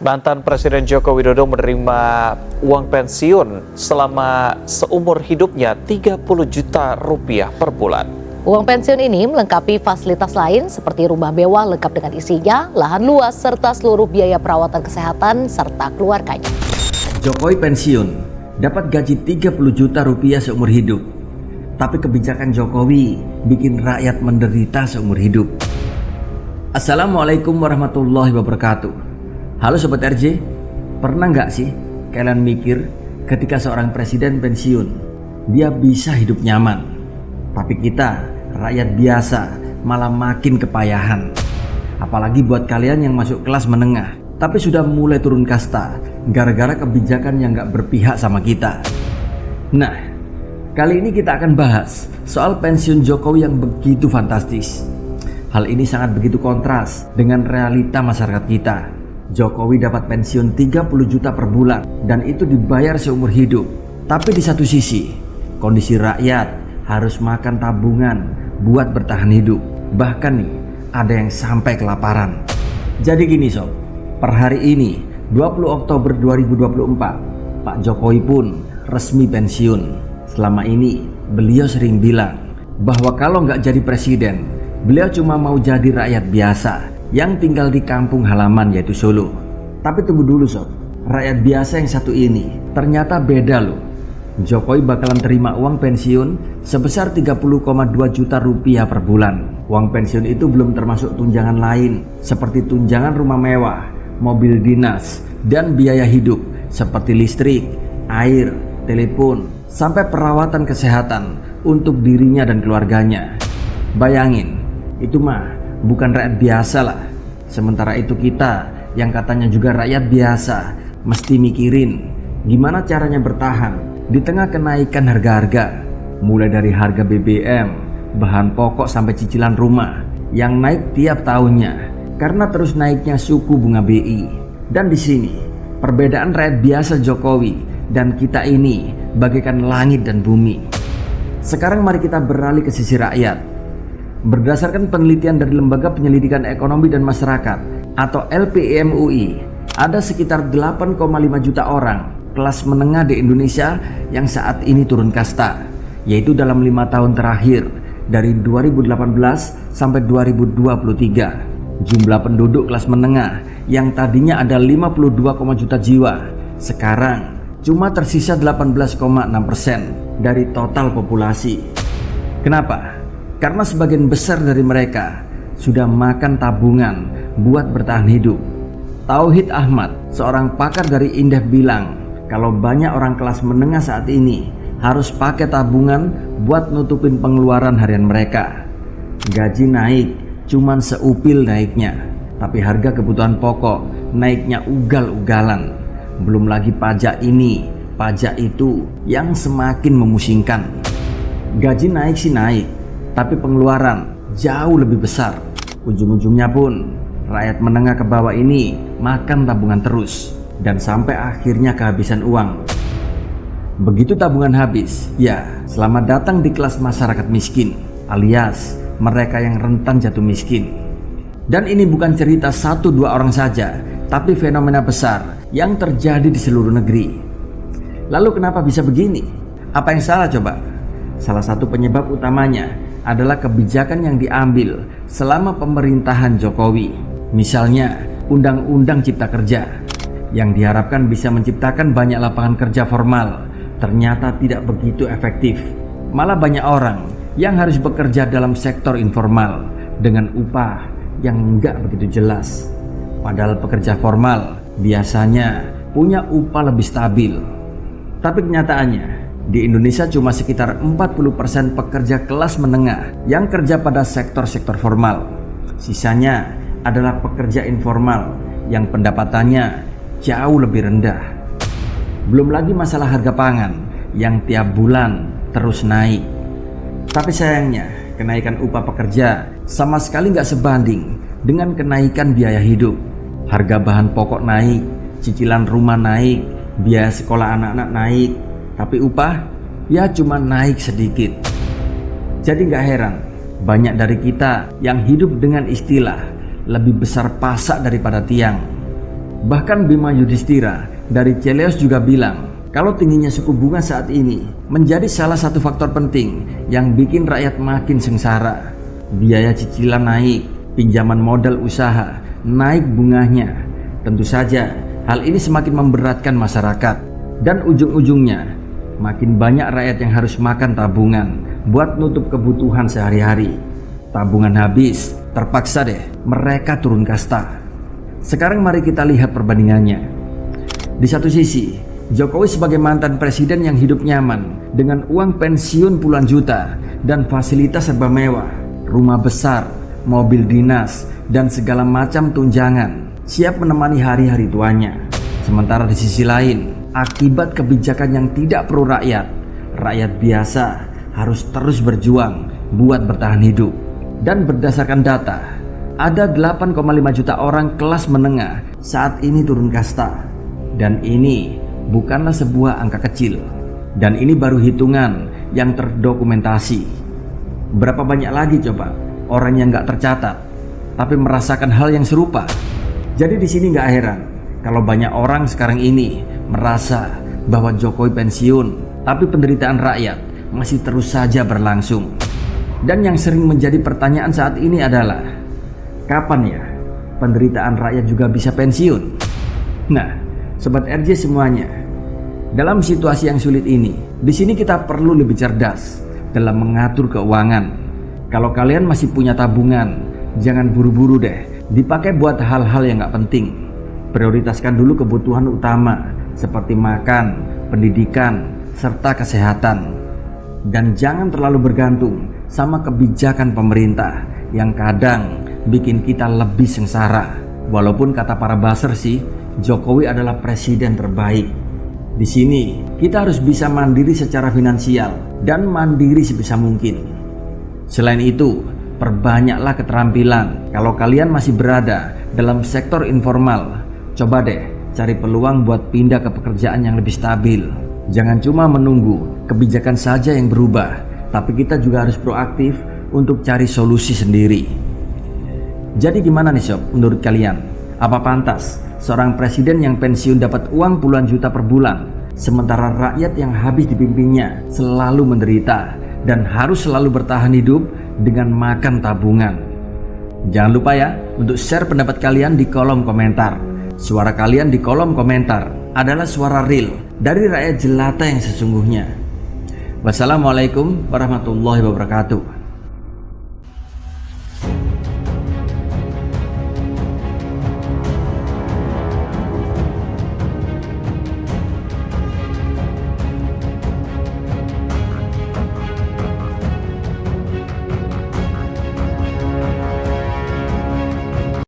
Mantan Presiden Joko Widodo menerima uang pensiun selama seumur hidupnya 30 juta rupiah per bulan. Uang pensiun ini melengkapi fasilitas lain seperti rumah mewah lengkap dengan isinya, lahan luas, serta seluruh biaya perawatan kesehatan serta keluarganya. Jokowi pensiun, dapat gaji 30 juta rupiah seumur hidup. Tapi kebijakan Jokowi bikin rakyat menderita seumur hidup. Assalamualaikum warahmatullahi wabarakatuh. Halo Sobat RJ, pernah nggak sih kalian mikir ketika seorang presiden pensiun, dia bisa hidup nyaman? Tapi kita, rakyat biasa, malah makin kepayahan. Apalagi buat kalian yang masuk kelas menengah, tapi sudah mulai turun kasta, gara-gara kebijakan yang nggak berpihak sama kita. Nah, kali ini kita akan bahas soal pensiun Jokowi yang begitu fantastis. Hal ini sangat begitu kontras dengan realita masyarakat kita. Jokowi dapat pensiun 30 juta per bulan dan itu dibayar seumur hidup. Tapi di satu sisi, kondisi rakyat harus makan tabungan buat bertahan hidup. Bahkan nih, ada yang sampai kelaparan. Jadi gini sob, per hari ini 20 Oktober 2024, Pak Jokowi pun resmi pensiun. Selama ini beliau sering bilang bahwa kalau nggak jadi presiden, beliau cuma mau jadi rakyat biasa yang tinggal di kampung halaman yaitu Solo. Tapi tunggu dulu sob, rakyat biasa yang satu ini ternyata beda loh. Jokowi bakalan terima uang pensiun sebesar 30,2 juta rupiah per bulan. Uang pensiun itu belum termasuk tunjangan lain seperti tunjangan rumah mewah, mobil dinas, dan biaya hidup seperti listrik, air, telepon, sampai perawatan kesehatan untuk dirinya dan keluarganya. Bayangin, itu mah bukan rakyat biasa lah. Sementara itu kita yang katanya juga rakyat biasa mesti mikirin gimana caranya bertahan di tengah kenaikan harga-harga. Mulai dari harga BBM, bahan pokok sampai cicilan rumah yang naik tiap tahunnya karena terus naiknya suku bunga BI. Dan di sini perbedaan rakyat biasa Jokowi dan kita ini bagaikan langit dan bumi. Sekarang mari kita beralih ke sisi rakyat. Berdasarkan penelitian dari Lembaga Penyelidikan Ekonomi dan Masyarakat atau LPMUI, ada sekitar 8,5 juta orang kelas menengah di Indonesia yang saat ini turun kasta, yaitu dalam 5 tahun terakhir dari 2018 sampai 2023. Jumlah penduduk kelas menengah yang tadinya ada 52, juta jiwa, sekarang cuma tersisa 18,6% dari total populasi. Kenapa? Karena sebagian besar dari mereka sudah makan tabungan buat bertahan hidup. Tauhid Ahmad, seorang pakar dari Indef bilang, kalau banyak orang kelas menengah saat ini harus pakai tabungan buat nutupin pengeluaran harian mereka. Gaji naik, cuman seupil naiknya. Tapi harga kebutuhan pokok naiknya ugal-ugalan. Belum lagi pajak ini, pajak itu yang semakin memusingkan. Gaji naik sih naik, tapi pengeluaran jauh lebih besar. Ujung-ujungnya pun rakyat menengah ke bawah ini makan tabungan terus dan sampai akhirnya kehabisan uang. Begitu tabungan habis, ya selamat datang di kelas masyarakat miskin alias mereka yang rentan jatuh miskin. Dan ini bukan cerita 1-2 orang saja, tapi fenomena besar yang terjadi di seluruh negeri. Lalu kenapa bisa begini? Apa yang salah coba? Salah satu penyebab utamanya adalah kebijakan yang diambil selama pemerintahan Jokowi. Misalnya Undang-Undang Cipta Kerja yang diharapkan bisa menciptakan banyak lapangan kerja formal, ternyata tidak begitu efektif. Malah banyak orang yang harus bekerja dalam sektor informal dengan upah yang enggak begitu jelas. Padahal pekerja formal biasanya punya upah lebih stabil. Tapi kenyataannya di Indonesia cuma sekitar 40% pekerja kelas menengah yang kerja pada sektor-sektor formal. Sisanya adalah pekerja informal yang pendapatannya jauh lebih rendah. Belum lagi masalah harga pangan yang tiap bulan terus naik. Tapi sayangnya kenaikan upah pekerja sama sekali nggak sebanding dengan kenaikan biaya hidup. Harga bahan pokok naik, cicilan rumah naik, biaya sekolah anak-anak naik, tapi upah ya cuma naik sedikit. Jadi gak heran banyak dari kita yang hidup dengan istilah lebih besar pasak daripada tiang. Bahkan Bima Yudhistira dari Celeos juga bilang kalau tingginya suku bunga saat ini menjadi salah satu faktor penting yang bikin rakyat makin sengsara. Biaya cicilan naik, pinjaman modal usaha naik bunganya. Tentu saja hal ini semakin memberatkan masyarakat dan ujung-ujungnya makin banyak rakyat yang harus makan tabungan buat nutup kebutuhan sehari-hari. Tabungan habis, terpaksa deh mereka turun kasta. Sekarang mari kita lihat perbandingannya. Di satu sisi, Jokowi sebagai mantan presiden yang hidup nyaman dengan uang pensiun puluhan juta dan fasilitas serba mewah, rumah besar, mobil dinas, dan segala macam tunjangan, siap menemani hari-hari tuanya. Sementara di sisi lain, akibat kebijakan yang tidak pro rakyat, rakyat biasa harus terus berjuang buat bertahan hidup. Dan berdasarkan data, ada 8,5 juta orang kelas menengah saat ini turun kasta. Dan ini bukanlah sebuah angka kecil. Dan ini baru hitungan yang terdokumentasi. Berapa banyak lagi coba orang yang gak tercatat tapi merasakan hal yang serupa? Jadi di sini gak heran kalau banyak orang sekarang ini merasa bahwa Jokowi pensiun, tapi penderitaan rakyat masih terus saja berlangsung. Dan yang sering menjadi pertanyaan saat ini adalah, kapan ya penderitaan rakyat juga bisa pensiun? Nah, Sobat RJ semuanya, dalam situasi yang sulit ini, di sini kita perlu lebih cerdas dalam mengatur keuangan. Kalau kalian masih punya tabungan, jangan buru-buru deh dipakai buat hal-hal yang gak penting. Prioritaskan dulu kebutuhan utama seperti makan, pendidikan, serta kesehatan. Dan jangan terlalu bergantung sama kebijakan pemerintah yang kadang bikin kita lebih sengsara. Walaupun kata para buzzer sih, Jokowi adalah presiden terbaik. Di sini kita harus bisa mandiri secara finansial dan mandiri sebisa mungkin. Selain itu, perbanyaklah keterampilan. Kalau kalian masih berada dalam sektor informal, coba deh cari peluang buat pindah ke pekerjaan yang lebih stabil. Jangan cuma menunggu kebijakan saja yang berubah, tapi kita juga harus proaktif untuk cari solusi sendiri. Jadi gimana nih sob, menurut kalian? Apa pantas seorang presiden yang pensiun dapat uang puluhan juta per bulan, sementara rakyat yang habis dipimpinnya selalu menderita dan harus selalu bertahan hidup dengan makan tabungan? Jangan lupa ya untuk share pendapat kalian di kolom komentar. Suara kalian di kolom komentar adalah suara real dari rakyat jelata yang sesungguhnya. Wassalamualaikum warahmatullahi wabarakatuh.